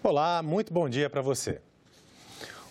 Olá, muito bom dia para você.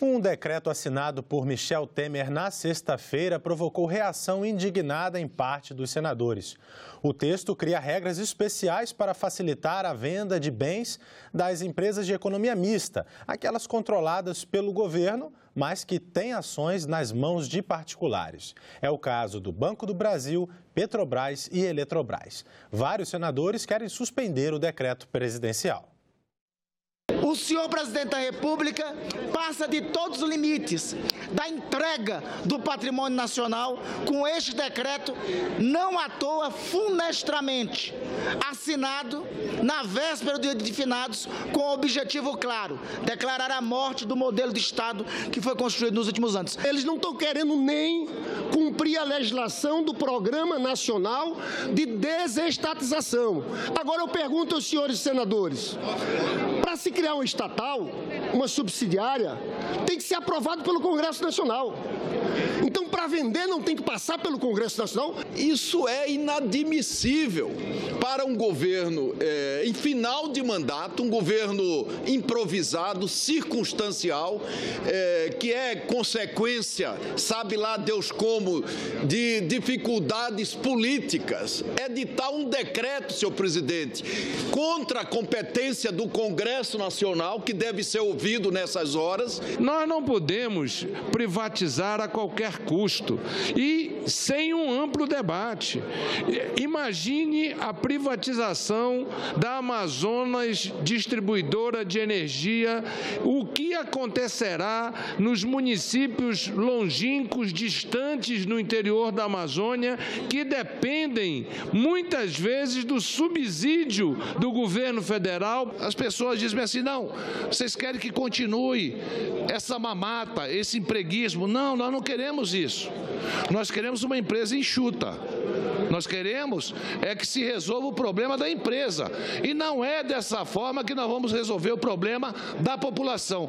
Um decreto assinado por Michel Temer na sexta-feira provocou reação indignada em parte dos senadores. O texto cria regras especiais para facilitar a venda de bens das empresas de economia mista, aquelas controladas pelo governo, mas que têm ações nas mãos de particulares. É o caso do Banco do Brasil, Petrobras e Eletrobras. Vários senadores querem suspender o decreto presidencial. O senhor presidente da República passa de todos os limites da entrega do patrimônio nacional com este decreto, não à toa, funestramente assinado na véspera do dia de finados, com o objetivo claro: declarar a morte do modelo de Estado que foi construído nos últimos anos. Eles não estão querendo nem cumprir a legislação do Programa Nacional de Desestatização. Agora eu pergunto aos senhores senadores, para se criar uma estatal, uma subsidiária, tem que ser aprovado pelo Congresso Nacional. Então, para vender, não tem que passar pelo Congresso Nacional? Isso é inadmissível para um governo em final de mandato, um governo improvisado, circunstancial, que é consequência, sabe lá Deus como, de dificuldades políticas. Editar um decreto, senhor presidente, contra a competência do Congresso Nacional, que deve ser ouvido nessas horas. Nós não podemos privatizar a qualquer custo e sem um amplo debate. Imagine a privatização da Amazonas Distribuidora de Energia, o que acontecerá nos municípios longínquos, distantes no interior da Amazônia, que dependem muitas vezes do subsídio do governo federal. As pessoas dizem assim: não, vocês querem que continue essa mamata, esse empreguismo. Não, nós não queremos isso. Nós queremos uma empresa enxuta. Nós queremos que se resolva o problema da empresa. E não é dessa forma que nós vamos resolver o problema da população.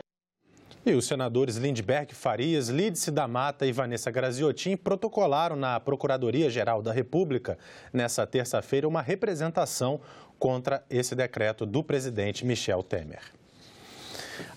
E os senadores Lindbergh Farias, Lídice da Mata e Vanessa Graziotin protocolaram na Procuradoria-Geral da República, nessa terça-feira, uma representação contra esse decreto do presidente Michel Temer.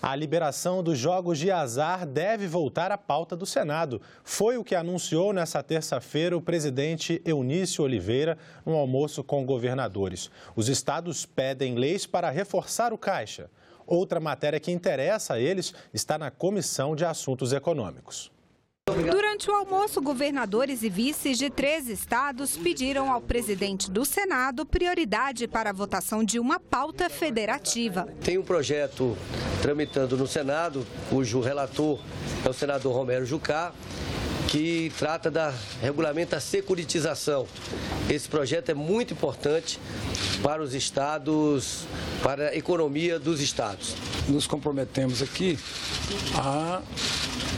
A liberação dos jogos de azar deve voltar à pauta do Senado. Foi o que anunciou nesta terça-feira o presidente Eunício Oliveira no almoço com governadores. Os estados pedem leis para reforçar o caixa. Outra matéria que interessa a eles está na Comissão de Assuntos Econômicos. Durante o almoço, governadores e vices de 3 estados pediram ao presidente do Senado prioridade para a votação de uma pauta federativa. Tem um projeto tramitando no Senado, cujo relator é o senador Romero Jucá, que trata da regulamento da securitização. Esse projeto é muito importante para os estados, para a economia dos estados. Nos comprometemos aqui a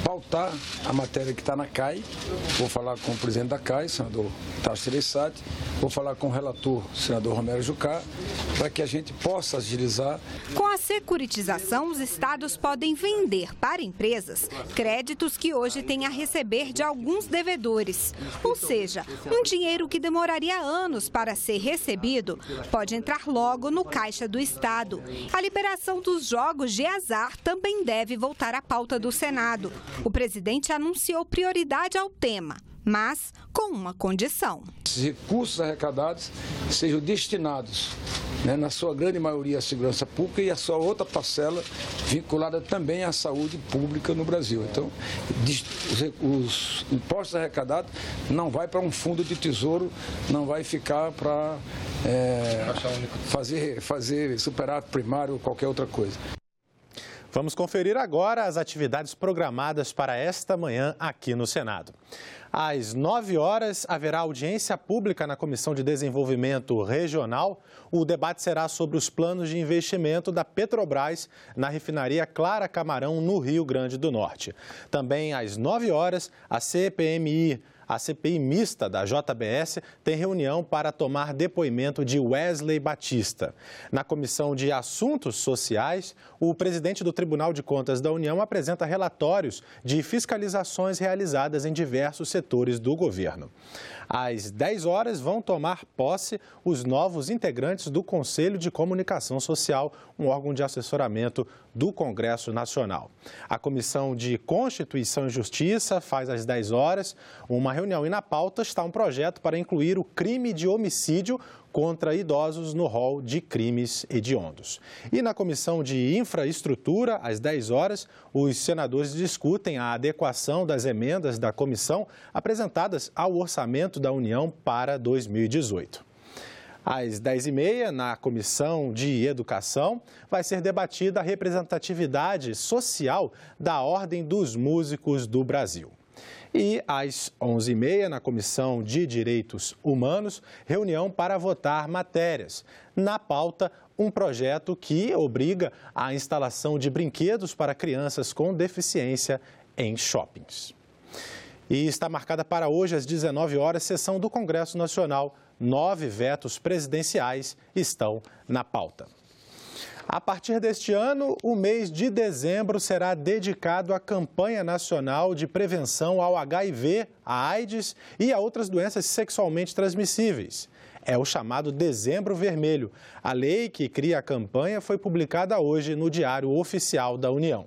pautar a matéria que está na CAI. Vou falar com o presidente da CAI, senador Tasso Gereissati, vou falar com o relator, senador Romero Jucá, para que a gente possa agilizar. Com a securitização, os estados podem vender para empresas créditos que hoje têm a receber de alguns devedores. Ou seja, um dinheiro que demoraria anos para ser recebido pode entrar logo no caixa do estado. A liberação dos jogos de azar também deve voltar à pauta do Senado. O presidente anunciou prioridade ao tema, mas com uma condição. Esses recursos arrecadados sejam destinados, na sua grande maioria, à segurança pública e a sua outra parcela vinculada também à saúde pública no Brasil. Então, os impostos arrecadados não vai para um fundo de tesouro, não vai ficar para fazer superávit primário ou qualquer outra coisa. Vamos conferir agora as atividades programadas para esta manhã aqui no Senado. Às 9 horas, haverá audiência pública na Comissão de Desenvolvimento Regional. O debate será sobre os planos de investimento da Petrobras na refinaria Clara Camarão, no Rio Grande do Norte. Também às 9 horas, a CPMI A CPI mista da JBS tem reunião para tomar depoimento de Wesley Batista. Na Comissão de Assuntos Sociais, o presidente do Tribunal de Contas da União apresenta relatórios de fiscalizações realizadas em diversos setores do governo. Às 10 horas vão tomar posse os novos integrantes do Conselho de Comunicação Social, um órgão de assessoramento do Congresso Nacional. A Comissão de Constituição e Justiça faz às 10 horas uma reunião e na pauta está um projeto para incluir o crime de homicídio contra idosos no rol de crimes hediondos. E na Comissão de Infraestrutura, às 10 horas, os senadores discutem a adequação das emendas da comissão apresentadas ao orçamento da União para 2018. Às 10h30, na Comissão de Educação, vai ser debatida a representatividade social da Ordem dos Músicos do Brasil. E às 11h30, na Comissão de Direitos Humanos, reunião para votar matérias. Na pauta, um projeto que obriga a instalação de brinquedos para crianças com deficiência em shoppings. E está marcada para hoje, às 19 horas, sessão do Congresso Nacional. 9 vetos presidenciais estão na pauta. A partir deste ano, o mês de dezembro será dedicado à campanha nacional de prevenção ao HIV, à AIDS e a outras doenças sexualmente transmissíveis. É o chamado Dezembro Vermelho. A lei que cria a campanha foi publicada hoje no Diário Oficial da União.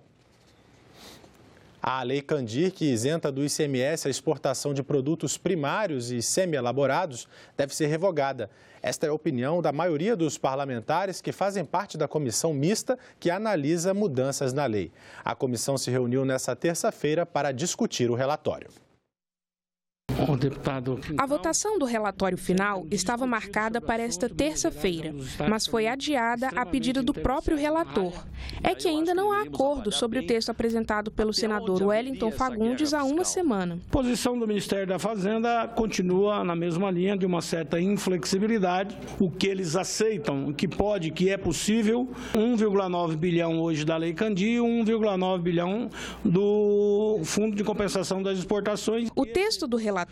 A Lei Candir, que isenta do ICMS a exportação de produtos primários e semi-elaborados, deve ser revogada. Esta é a opinião da maioria dos parlamentares que fazem parte da comissão mista que analisa mudanças na lei. A comissão se reuniu nesta terça-feira para discutir o relatório. A votação do relatório final estava marcada para esta terça-feira, mas foi adiada a pedido do próprio relator. É que ainda não há acordo sobre o texto apresentado pelo senador Wellington Fagundes há uma semana. A posição do Ministério da Fazenda continua na mesma linha de uma certa inflexibilidade. O que eles aceitam, o que pode, que é possível, 1,9 bilhão hoje da Lei Candir e 1,9 bilhão do Fundo de Compensação das Exportações. O texto do relator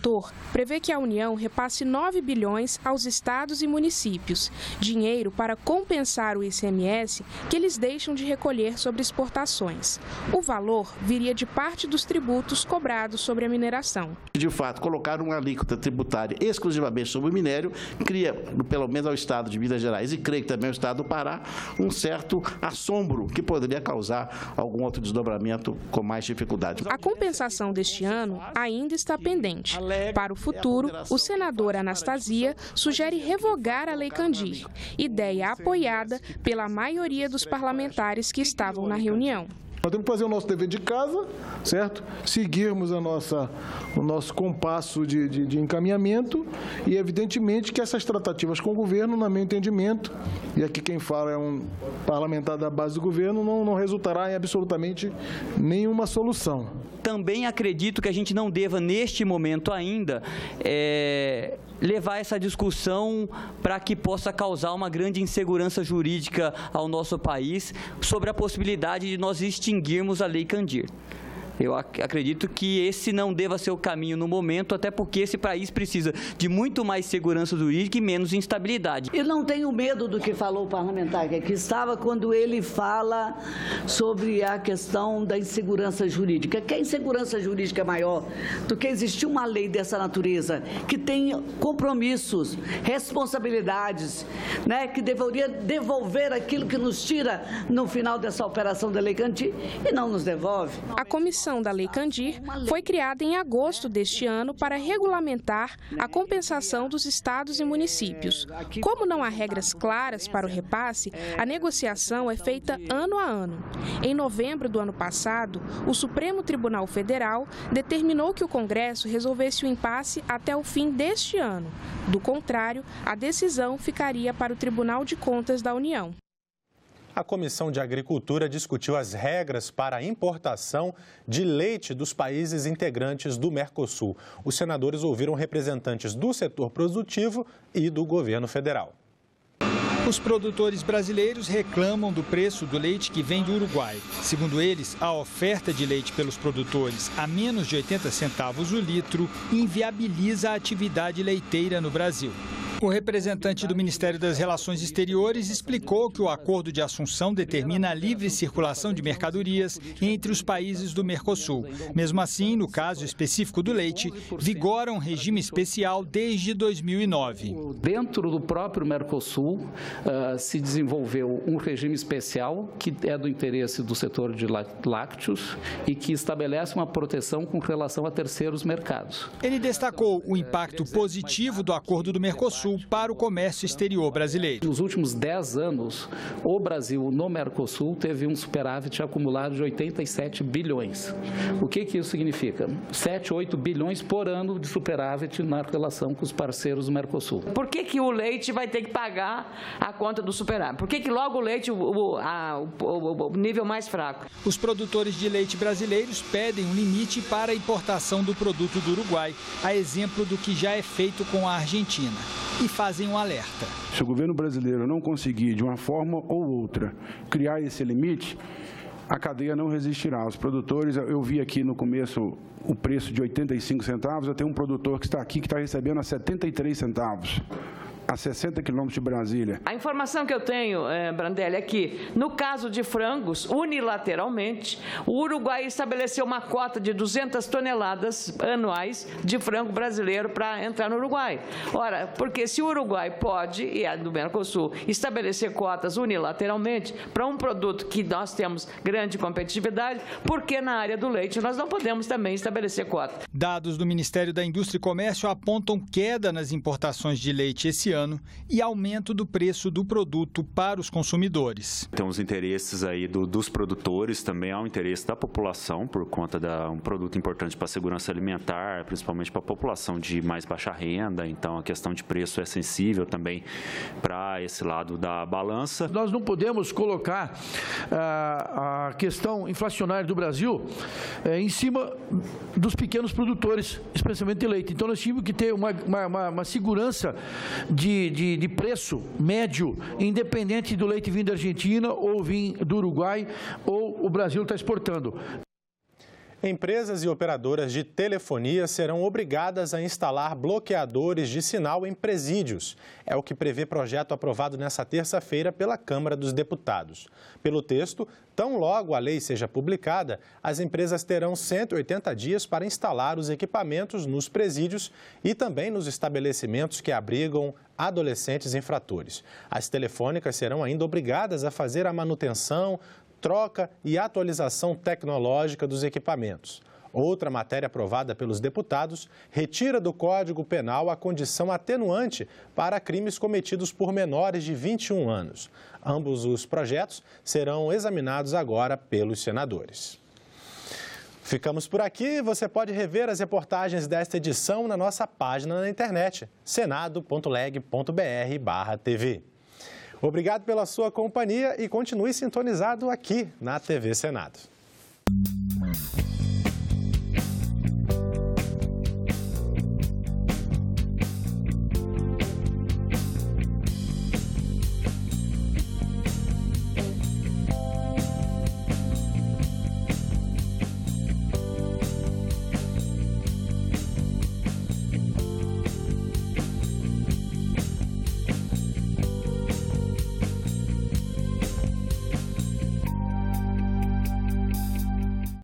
prevê que a União repasse 9 bilhões aos estados e municípios, dinheiro para compensar o ICMS que eles deixam de recolher sobre exportações. O valor viria de parte dos tributos cobrados sobre a mineração. De fato, colocar uma alíquota tributária exclusivamente sobre o minério cria, pelo menos ao estado de Minas Gerais e creio que também ao estado do Pará, um certo assombro que poderia causar algum outro desdobramento com mais dificuldade. A compensação deste ano ainda está pendente. Para o futuro, o senador Anastasia sugere revogar a Lei Candir, ideia apoiada pela maioria dos parlamentares que estavam na reunião. Nós temos que fazer o nosso dever de casa, certo? Seguirmos o nosso compasso de encaminhamento e, evidentemente, que essas tratativas com o governo, no meu entendimento, e aqui quem fala é um parlamentar da base do governo, não resultará em absolutamente nenhuma solução. Também acredito que a gente não deva, neste momento ainda, levar essa discussão para que possa causar uma grande insegurança jurídica ao nosso país sobre a possibilidade de nós extinguirmos a Lei Candir. Eu acredito que esse não deva ser o caminho no momento, até porque esse país precisa de muito mais segurança jurídica e menos instabilidade. Eu não tenho medo do que falou o parlamentar que aqui estava quando ele fala sobre a questão da insegurança jurídica. Que a insegurança jurídica é maior do que existir uma lei dessa natureza, que tem compromissos, responsabilidades, né, que deveria devolver aquilo que nos tira no final dessa operação da Lei Candir e não nos devolve. A comissão da Lei Candir foi criada em agosto deste ano para regulamentar a compensação dos estados e municípios. Como não há regras claras para o repasse, a negociação é feita ano a ano. Em novembro do ano passado, o Supremo Tribunal Federal determinou que o Congresso resolvesse o impasse até o fim deste ano. Do contrário, a decisão ficaria para o Tribunal de Contas da União. A Comissão de Agricultura discutiu as regras para a importação de leite dos países integrantes do Mercosul. Os senadores ouviram representantes do setor produtivo e do governo federal. Os produtores brasileiros reclamam do preço do leite que vem do Uruguai. Segundo eles, a oferta de leite pelos produtores a menos de 80 centavos o litro inviabiliza a atividade leiteira no Brasil. O representante do Ministério das Relações Exteriores explicou que o Acordo de Assunção determina a livre circulação de mercadorias entre os países do Mercosul. Mesmo assim, no caso específico do leite, vigora um regime especial desde 2009. Dentro do próprio Mercosul, se desenvolveu um regime especial que é do interesse do setor de lácteos e que estabelece uma proteção com relação a terceiros mercados. Ele destacou o impacto positivo do Acordo do Mercosul para o comércio exterior brasileiro. Nos últimos 10 anos, o Brasil no Mercosul teve um superávit acumulado de 87 bilhões. O que isso significa? 7, 8 bilhões por ano de superávit na relação com os parceiros do Mercosul. Por que o leite vai ter que pagar a conta do superávit? Por que logo o leite, o nível mais fraco? Os produtores de leite brasileiros pedem um limite para a importação do produto do Uruguai, a exemplo do que já é feito com a Argentina. E fazem um alerta. Se o governo brasileiro não conseguir, de uma forma ou outra, criar esse limite, a cadeia não resistirá. Os produtores, eu vi aqui no começo o preço de 85 centavos, eu tenho um produtor que está aqui que está recebendo a 73 centavos. A 60 quilômetros de Brasília. A informação que eu tenho, Brandelli, é que, no caso de frangos, unilateralmente, o Uruguai estabeleceu uma cota de 200 toneladas anuais de frango brasileiro para entrar no Uruguai. Ora, porque se o Uruguai pode, e é do Mercosul, estabelecer cotas unilateralmente para um produto que nós temos grande competitividade, por que na área do leite nós não podemos também estabelecer cotas? Dados do Ministério da Indústria e Comércio apontam queda nas importações de leite esse ano e aumento do preço do produto para os consumidores. Tem os interesses aí dos produtores, também há um interesse da população por conta de um produto importante para a segurança alimentar, principalmente para a população de mais baixa renda, então a questão de preço é sensível também para esse lado da balança. Nós não podemos colocar a questão inflacionária do Brasil em cima dos pequenos produtores, especialmente de leite. Então nós tínhamos que ter uma segurança de preço médio, independente do leite vindo da Argentina ou vindo do Uruguai ou o Brasil está exportando. Empresas e operadoras de telefonia serão obrigadas a instalar bloqueadores de sinal em presídios. É o que prevê projeto aprovado nesta terça-feira pela Câmara dos Deputados. Pelo texto, tão logo a lei seja publicada, as empresas terão 180 dias para instalar os equipamentos nos presídios e também nos estabelecimentos que abrigam adolescentes infratores. As telefônicas serão ainda obrigadas a fazer a manutenção, troca e atualização tecnológica dos equipamentos. Outra matéria aprovada pelos deputados retira do Código Penal a condição atenuante para crimes cometidos por menores de 21 anos. Ambos os projetos serão examinados agora pelos senadores. Ficamos por aqui. Você pode rever as reportagens desta edição na nossa página na internet, senado.leg.br/tv. Obrigado pela sua companhia e continue sintonizado aqui na TV Senado.